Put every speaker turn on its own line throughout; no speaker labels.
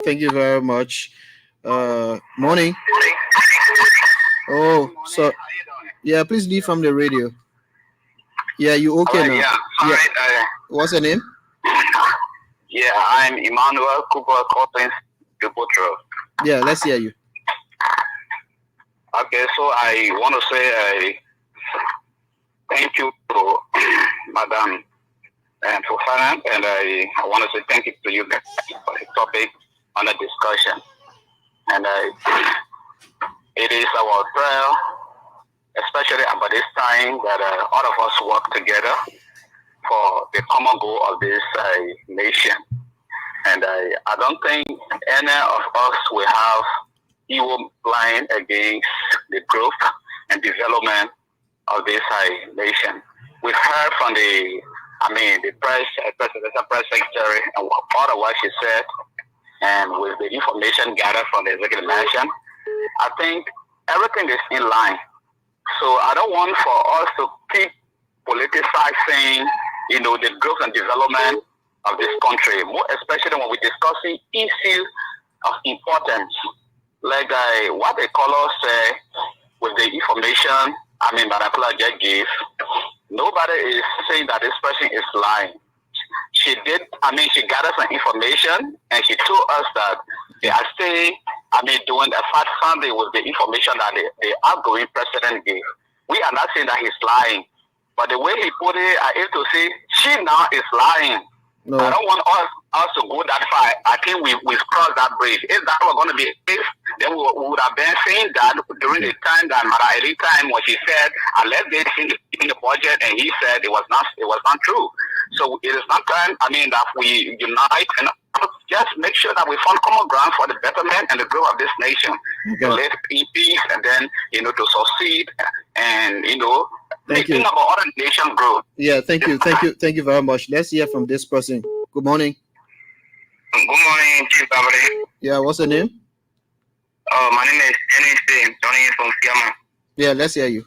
Thank you very much. Morning. Oh, so yeah, please leave from the radio. Yeah, you
All
okay
right,
now?
yeah. All
Yeah.
right.
What's your name?
Yeah, I'm Emmanuel Cooper Cottons Depotro.
Yeah, let's hear you.
Okay, so I want to say thank you to Madam and for finance, and I want to say thank you to you guys for the topic on the discussion. And it is our prayer, especially about this time, that all of us work together for the common goal of this nation. And I don't think any of us will have evil blind against the growth and development of this nation. We've heard from the presidential press secretary, and all of what she said, and with the information gathered from the executive mansion, I think everything is in line. So I don't want for us to keep politicizing, the growth and development of this country, more especially when we're discussing issues of importance, like what they call us with the information, Manapula just gave. Nobody is saying that this person is lying. She gathered some information and she told us that they are still, doing a fact finding with the information that the outgoing president gave. We are not saying that he's lying, but the way he put it, I have to say, she now is lying.
No.
I don't want us to go that far. I think we've crossed that bridge. If that were going to be the case, then we would have been saying that during the time that Mara time when she said, unless they in the budget, and he said it was not true. So it is not time, that we unite and just make sure that we find common ground for the betterment and the growth of this nation.
Okay.
To live in peace and then, to succeed and,
Thank you.
making our other nation grow.
Yeah, thank you very much. Let's hear from this person. Good morning.
Good morning, Chief Babari.
Yeah, what's your name?
My name is Jenny Johnny from Fiamma.
Yeah, let's hear you.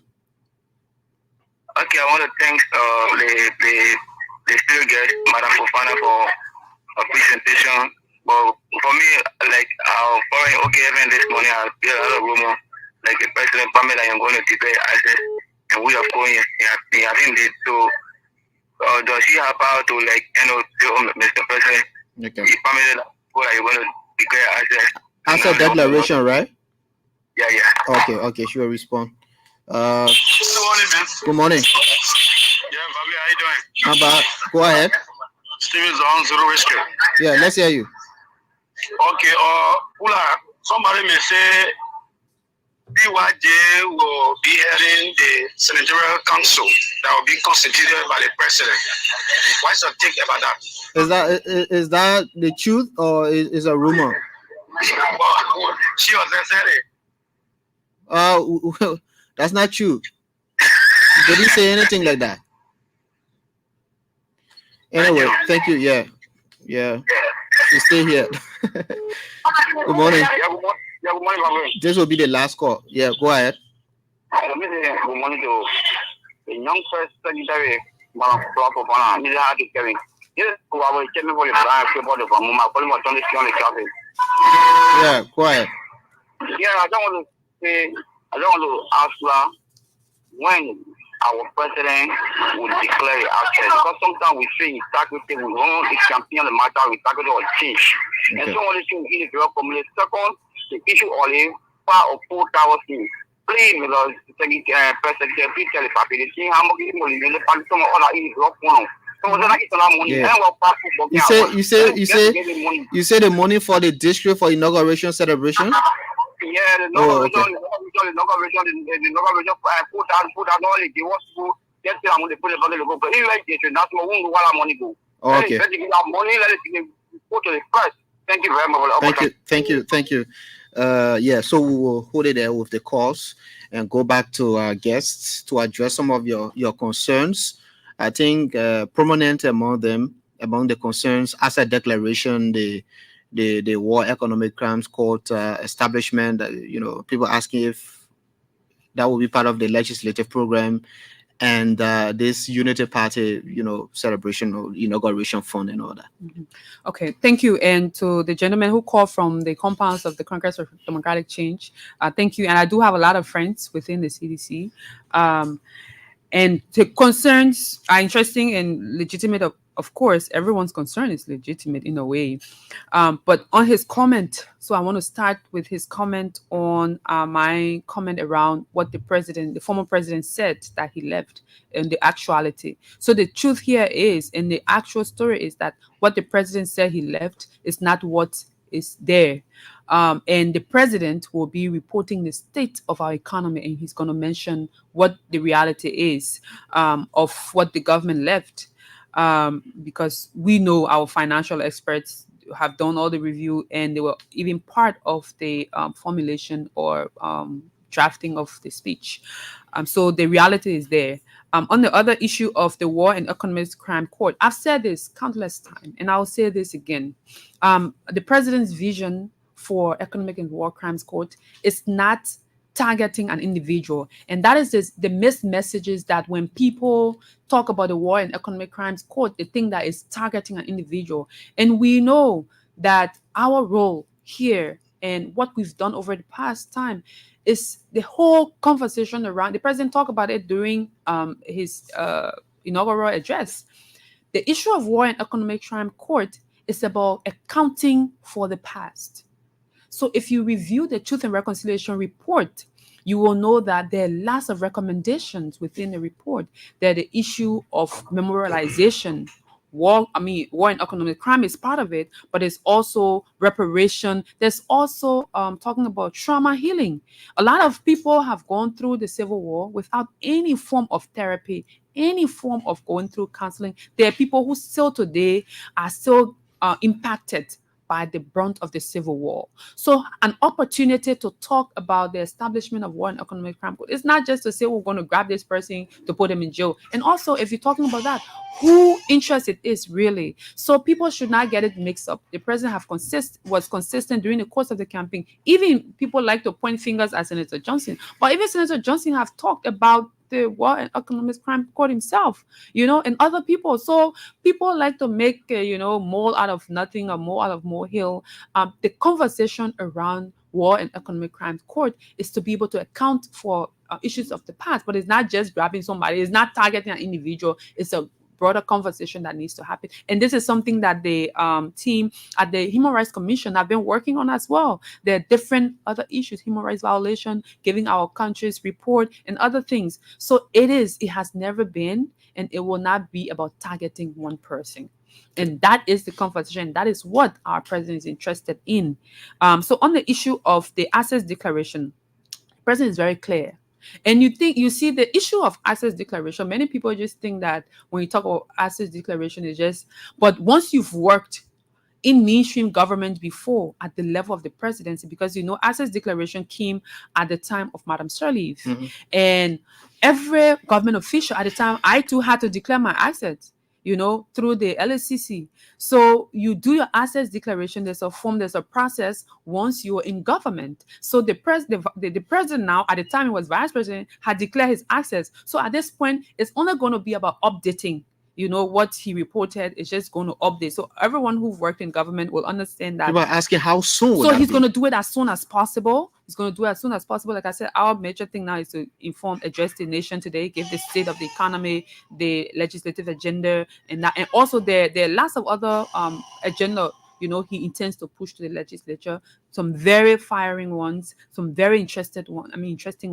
Okay, I want to thank the still guest, Madam Fofana, for a presentation. But for me, like following even this morning, I hear a lot of rumor, like the President Pamela I'm going to declare access, and we are going having this. So does she have power to tell Mr. President,
Okay.
if Pamela who are you going to declare access?
Answer declaration, right?
Yeah.
Okay, she will respond.
Good morning, man.
Good morning.
Yeah, Bobby, how you doing?
How about go ahead?
Steven Zong, Zero Whiskey.
Yeah, let's hear you.
Okay, somebody may say BYJ will be heading the senatorial council that will be constituted by the president. What's your take about that?
Is that the truth or is a rumor?
Well, she was said it.
That's not true. Did he say anything like that? Anyway, thank you. Yeah. You stay here. Good morning.
Yeah, good morning, Bobby.
This will be the last call. Yeah, go ahead.
Good morning to the young first secretary, Madam Flopopana, Mr. Hardy Kevin. Yes, who I will tell me for the Brian Football of Mama, calling my Tony on the traffic.
Yeah, go ahead.
Yeah, I don't want to ask her when our president will declare it access. Because sometimes we say integrity, we want to champion the matter with integrity or change. And so on the thing is very common. Second, the issue of the power of 4 things. Please, Mr. President, please tell the population how much money the family some other is rock one.
Yeah. You say the money for the district for inauguration celebration?
Yeah, the inauguration, the inauguration, put out all the work school. Just I'm going to put it on the logo. But anyway, that's my own where money go.
Okay.
Let it money, let it go to the press. Thank you very much.
Thank you. Yeah, so we will hold it there with the calls and go back to our guests to address some of your concerns. I think prominent among the concerns, as a declaration, the War Economic Crimes Court establishment. People asking if that will be part of the legislative program, and this Unity Party, celebration or inauguration fund and all that.
Okay, thank you. And to the gentleman who called from the compounds of the Congress of Democratic Change, thank you. And I do have a lot of friends within the CDC. And the concerns are interesting and legitimate. Of course, everyone's concern is legitimate in a way. But on his comment, so I want to start with his comment on my comment around what the former president said that he left in the actuality. So the truth here is, and the actual story is that what the president said he left is not what is there. And the president will be reporting the state of our economy, and he's going to mention what the reality is of what the government left. Because we know our financial experts have done all the review, and they were even part of the formulation or drafting of the speech. So the reality is there. On the other issue of the War and Economic Crime Court, I've said this countless times, and I'll say this again. The president's vision for Economic and War Crimes Court is not targeting an individual. And that is the missed messages that when people talk about the War and Economic Crimes Court, they think that it's targeting an individual. And we know that our role here and what we've done over the past time is the whole conversation around, the president talked about it during his inaugural address. The issue of War and Economic Crime Court is about accounting for the past. So if you review the Truth and Reconciliation report, you will know that there are lots of recommendations within the report. That the issue of memorialization, war and economic crime is part of it, but it's also reparation. There's also talking about trauma healing. A lot of people have gone through the Civil War without any form of therapy, any form of going through counseling. There are people who still today are still impacted by the brunt of the Civil War. So an opportunity to talk about the establishment of War and Economic Crime Court. It's not just to say we're going to grab this person to put him in jail. And also, if you're talking about that, who interest it is really. So people should not get it mixed up. The president was consistent during the course of the campaign. Even people like to point fingers at Senator Johnson. But even Senator Johnson have talked about the War and Economic Crime Court himself, and other people. So people like to make, mole out of nothing or mole out of molehill. The conversation around War and Economic Crime Court is to be able to account for issues of the past, but it's not just grabbing somebody. It's not targeting an individual. It's a broader conversation that needs to happen. And this is something that the team at the Human Rights Commission have been working on as well. There are different other issues, human rights violation, giving our country's report and other things. So it has never been, and it will not be about targeting one person. And that is the conversation. That is what our president is interested in. So on the issue of the Assets Declaration, the president is very clear. And you see the issue of Assets Declaration, many people just think that when you talk about Assets Declaration, but once you've worked in mainstream government before at the level of the presidency, because Assets Declaration came at the time of Madam Sirleaf. Mm-hmm. And every government official at the time, I too had to declare my assets, through the LSCC. So you do your Assets Declaration. There's a form, there's a process once you're in government. So the president now, at the time he was vice president, had declared his assets. So at this point, it's only going to be about updating. What he reported is just going to update. So everyone who worked in government will understand that.
People are asking how soon.
So he's going to do it as soon as possible. Like I said, our major thing now is to address the nation today, give the state of the economy, the legislative agenda, and also there are lots of other agenda. He intends to push to the legislature, some very firing ones, some very interesting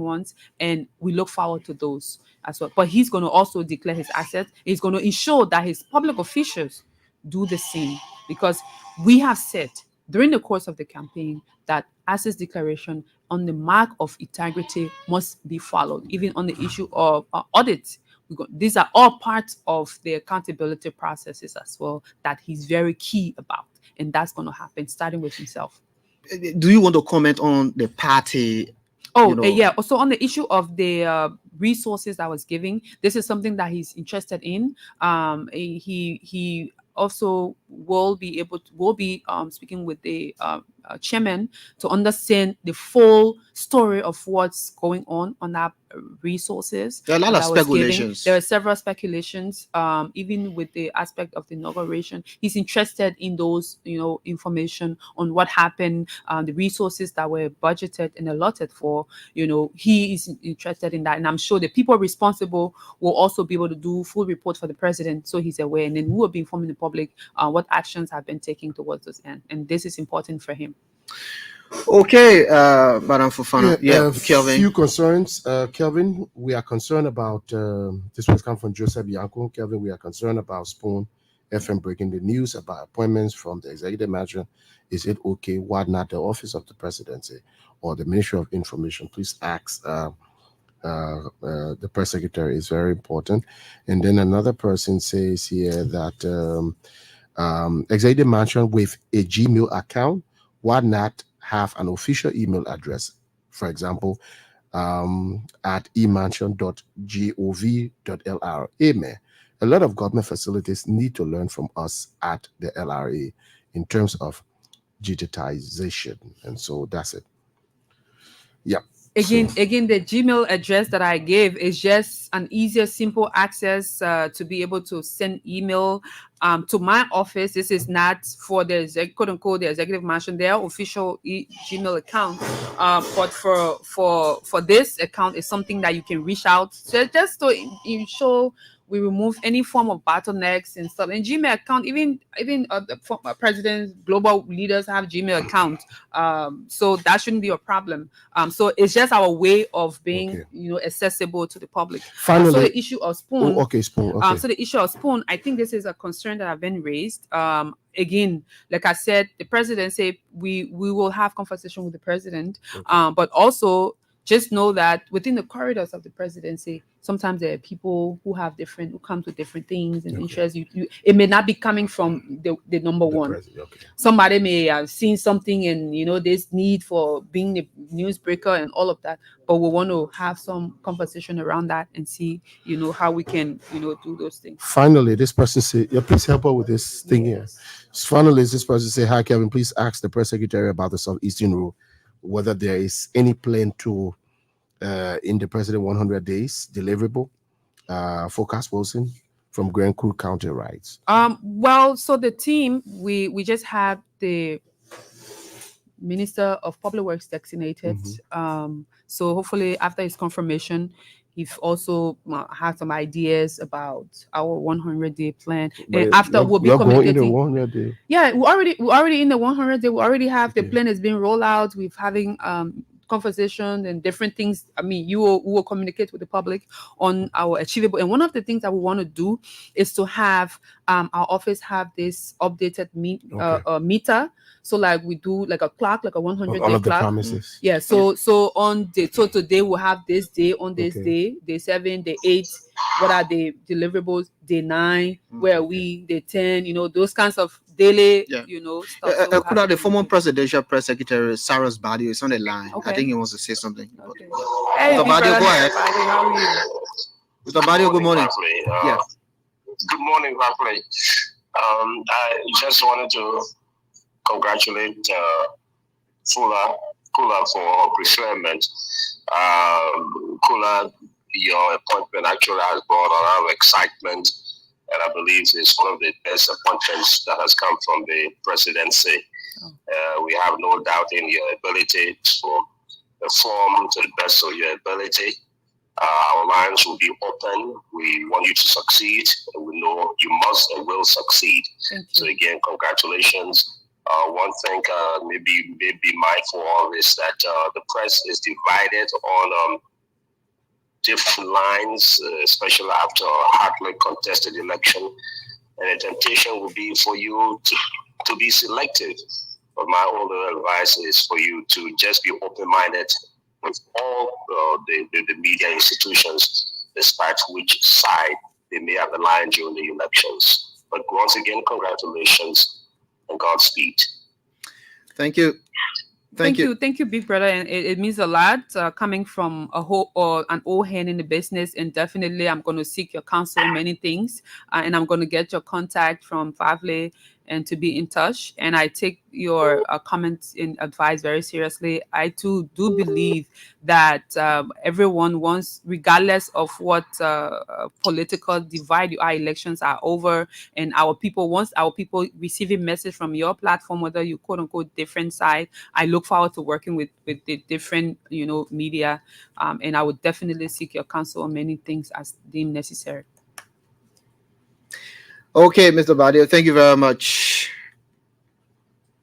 ones, and we look forward to those as well. But he's going to also declare his assets. He's going to ensure that his public officials do the same, because we have said during the course of the campaign that Assets Declaration on the mark of integrity must be followed, even on the issue of audit. These are all parts of the accountability processes as well that he's very key about. And that's going to happen, starting with himself.
Do you want to comment on the party?
Yeah. Also on the issue of the resources I was giving, this is something that he's interested in. He also will be speaking with the chairman to understand the full story of what's going on that resources.
There are a lot of
that was given.
speculations.
There are several speculations, even with the aspect of the inauguration. He's interested in those, information on what happened, the resources that were budgeted and allotted for. He is interested in that, and I'm sure the people responsible will also be able to do full report for the president, so he's aware, and then we will be informing the public what actions have been taken towards this end, and this is important for him.
Okay, Madam Fofana. Yeah, Kelvin.
Few concerns. Kelvin, we are concerned about, this was come from Joseph Bianco. Kelvin, we are concerned about Spoon FM breaking the news about appointments from the executive manager. Is it okay? Why not the office of the presidency or the Ministry of Information? Please ask the press secretary. Is very important. And then another person says here that executive manager with a Gmail account, why not have an official email address, for example, at emansion.gov.lr. Amen. A lot of government facilities need to learn from us at the LRA in terms of digitization. And so that's it. Yeah.
Again, the Gmail address that I gave is just an easier, simple access to be able to send email to my office. This is not for the quote unquote the executive mansion, their official Gmail account. But for this account, is something that you can reach out. So just to ensure we remove any form of bottlenecks and stuff. And Gmail account, even the presidents, global leaders have Gmail accounts, so that shouldn't be a problem. So it's just our way of being, accessible to the public.
Finally,
so the issue of Spoon.
Spoon. Okay.
So the issue of Spoon, I think this is a concern that have been raised. Again, like I said, the president said we will have conversation with the president, but also just know that within the corridors of the presidency, sometimes there are people who come to different things and interests. It may not be coming from the number one. Somebody may have seen something and this need for being a newsbreaker and all of that. But we want to have some conversation around that and see, how we can, do those things.
Finally, this person say, please help her with this thing here. Finally, this person say, hi, Kevin, please ask the press secretary about the Southeastern Rule, whether there is any plan to in the president 100 days deliverable forecast posting from Grand Coulee County rights.
Well, so the team we just had the Minister of Public Works designated. So hopefully after his confirmation, he's also had some ideas about our 100-day plan. And after we'll be communicating.
Going in the 100 day.
Yeah, we're already in the 100 day. We already have the plan has been rolled out. We're having conversation and different things. I mean, we will communicate with the public on our achievable. And one of the things that we want to do is to have our office have this updated meter. So like we do like a clock, like a 100
all
day
of the
clock.
promises.
Yeah. So today we'll have this day on this day 7, day 8. What are the deliverables? Day 9, where are we? Day 10. Those kinds of daily, stuff.
The former presidential press secretary Cyrus Badio is on the line.
Okay.
I think he wants to say something.
Okay.
Mr. Badio, go ahead.
How are you?
Mr. Badio, good morning.
Yes. Good morning, Rafley. I just wanted to congratulate Kula for preferment. Kula, your appointment actually has brought a lot of excitement, and I believe it's one of the best appointments that has come from the presidency. We have no doubt in your ability to perform to the best of your ability. Our lines will be open. We want you to succeed, and we know you must and will succeed. So again, congratulations. One thing maybe be mindful of is that the press is divided on different lines, especially after a hotly contested election. And the temptation will be for you to be selective. But my only advice is for you to just be open-minded with all the media institutions, despite which side they may have aligned during the elections. But once again, congratulations and Godspeed.
Thank you.
Thank you, big brother, and it means a lot coming from an old hand in the business. And definitely, I'm going to seek your counsel on many things, and I'm going to get your contact from Favle and to be in touch. And I take your comments and advice very seriously. I too do believe that everyone wants, regardless of what political divide our elections are over, and our people, once our people receiving message from your platform, whether you quote unquote different side, I look forward to working with the different, media, and I would definitely seek your counsel on many things as deemed necessary.
Okay, Mr. Badio, thank you very much.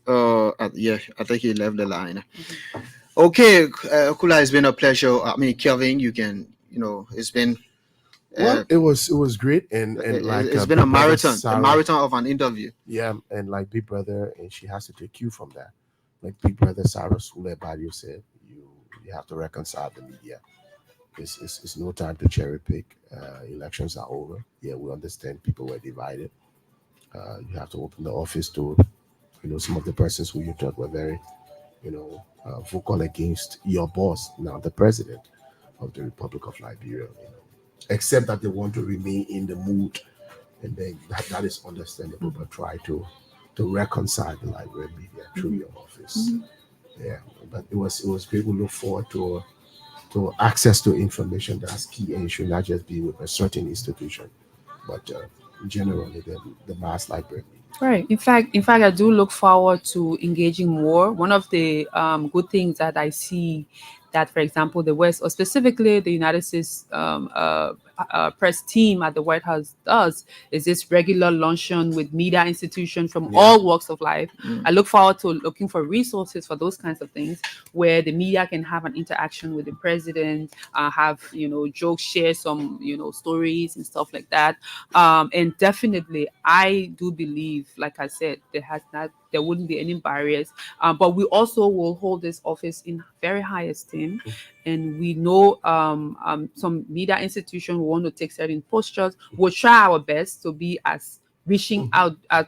Yeah, I think he left the line. Okay, Kula, it's been a pleasure. I mean, Kelvin, you can, it's been.
Well, it was great, and like
it's been a marathon of an interview.
Yeah, and like Big Brother, and she has to take cue from that. Like Big Brother Sarah Sule Badio said, you have to reconcile the media. It's no time to cherry pick. Elections are over. Yeah, we understand people were divided. You have to open the office to, some of the persons who you thought were very, vocal against your boss, now the president of the Republic of Liberia. Except that they want to remain in the mood, and then that is understandable. But try to reconcile the Liberian media through your office. Yeah, but it was great. We look forward to access to information that's key, and it should not just be with a certain institution, but generally the mass library.
Right. In fact, I do look forward to engaging more. One of the good things that I see that, for example, the West, or specifically the United States press team at the White House does, is this regular luncheon with media institutions from all walks of life. I look forward to looking for resources for those kinds of things, where the media can have an interaction with the president, have, jokes, share some, stories and stuff like that. And definitely, I do believe, like I said, there wouldn't be any barriers. But we also will hold this office in very high esteem. And we know some media institutions want to take certain postures. We'll try our best to be as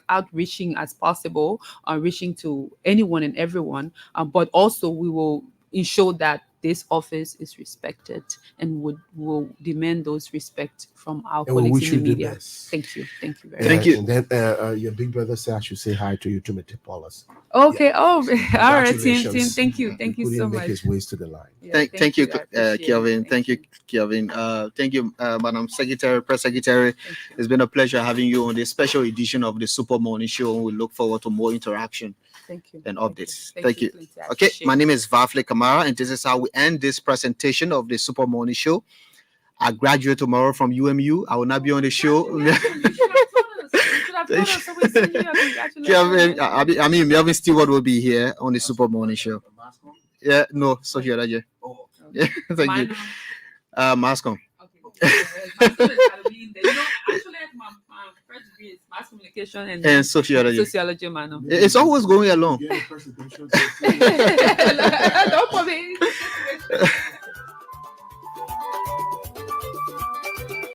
outreaching as possible, reaching to anyone and everyone. But also we will ensure that this office is respected, and will demand those respect from our colleagues in the media. Thank you very much.
Thank you.
And then your Big Brother said I should say hi to you, Timothy Paulus.
Okay. Yeah. Oh, all right, Tim. Thank you so much.
Make his ways to the line.
Yeah,
thank you, Kelvin. Thank you, Kelvin. Thank you, Madam Secretary, Press Secretary. It's been a pleasure having you on this special edition of the Super Morning Show. We look forward to more interaction.
Thank you.
And updates. Thank you. Okay, my name is Vafle Kamara, and this is how we end this presentation of the Super Morning Show. I graduate tomorrow from UMU. I will not be on the show. Melvin Stewart will be here on the Super Morning Show. Yeah, no, Sophia Raja. Yeah, thank you. Mascom. Mass communication and sociology. It's always going along.